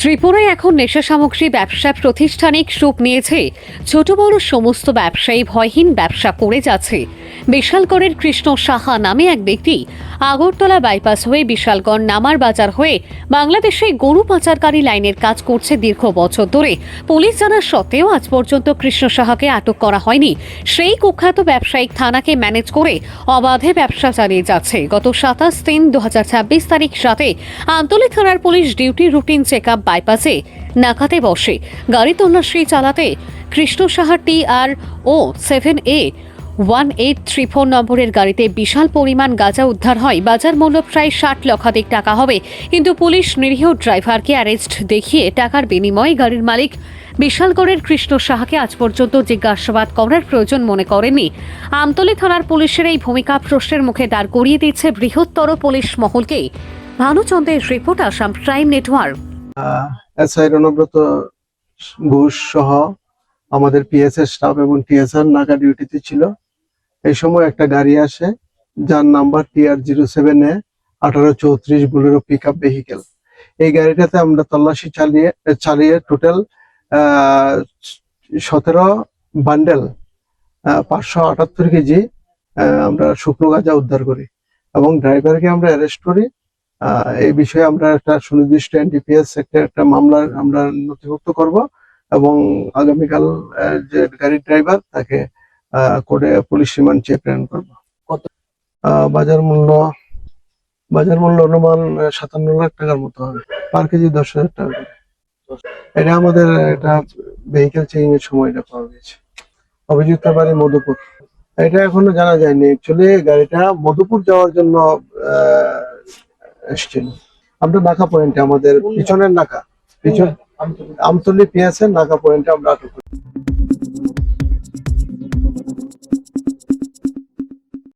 ত্রিপুরায় এখন নেশা সামগ্রী ব্যবসা প্রতিষ্ঠানিক রূপ নিয়েছে। ছোট বড় সমস্ত ব্যবসায়ী ভয়হীন ব্যবসা করে যাচ্ছে। বিশালগড়ের কৃষ্ণ সাহা নামে এক ব্যক্তি আগরতলা বাইপাস হয়ে বিশালগড় নামার বাজার হয়ে বাংলাদেশে গরু পাচারকারী লাইনের কাজ করছে দীর্ঘ বছর ধরে। পুলিশ জানার সত্ত্বেও আজ পর্যন্ত কৃষ্ণ সাহাকে আটক করা হয়নি। সেই কুখ্যাত ব্যবসায়িক থানাকে ম্যানেজ করে অবাধে ব্যবসা চালিয়ে যাচ্ছে। গত 27/3/2026 তারিখ রাতে আমতলী থানার police duty routine check up বাইপাসে নাকাতে বসে। গাড়ি তল্লাশি চালাতে কৃষ্ণ সাহার TRO 7A1834 নম্বরের গাড়িতে বিশাল পরিমাণ গাঁজা উদ্ধার হয়। বাজার মূল্য প্রায় 60 লক্ষাধিক টাকা হবে, কিন্তু পুলিশ নিরীহ ড্রাইভারকে অ্যারেস্ট দেখিয়ে টাকার বিনিময়ে গাড়ির মালিক বিশালগড়ের কৃষ্ণ সাহাকে আজ পর্যন্ত জিজ্ঞাসাবাদ করার প্রয়োজন মনে করেননি। আমতলী থানার পুলিশের এই ভূমিকা প্রশ্নের মুখে দাঁড় করিয়ে দিচ্ছে বৃহত্তর পুলিশ মহলকে। ভানুচন্দ্রের report, Assam prime network. SI Ranabrata Ghosh সহ আমাদের PSS স্টাফ এবং TSR নাকা ডিউটিতে ছিল। এই সময় একটা গাড়ি আসে যার number TR07A1834 Bolero pickup vehicle. এই গাড়িটাতে আমরা তল্লাশি চালিয়ে টোটাল 17 বান্ডেল 578 কেজি আমরা শুকনো গাঁজা উদ্ধার করি এবং ড্রাইভারকে আমরা অ্যারেস্ট করি। এই বিষয়ে আমরা একটা সুনির্দিষ্ট NDPS একটা মামলা আমরা নথিভুক্ত করব এবং আগামীকাল যে গাড়ির ড্রাইভার তাকে কোর্টে পুলিশ রিমান্ড চেয়ে প্রেরণ করবো। বাজার মূল্য অনুমান 57 লাখ টাকার মতো হবে, পার কেজি 10,000 টাকা করে। এটা আমাদের একটা ভেহিকেল চেকিং এর সময় এটা পাওয়া গেছে। অভিযুক্তের বাড়ি মধুপুর। এটা এখনো জানা যায়নি। অ্যাকচুয়ালি গাড়িটা মধুপুর যাওয়ার জন্য এসেছিল। আমরা নাকা পয়েন্টে, আমাদের পিছনের নাকা, আমতলী PSS নাকা পয়েন্টে আমরা আটক করি।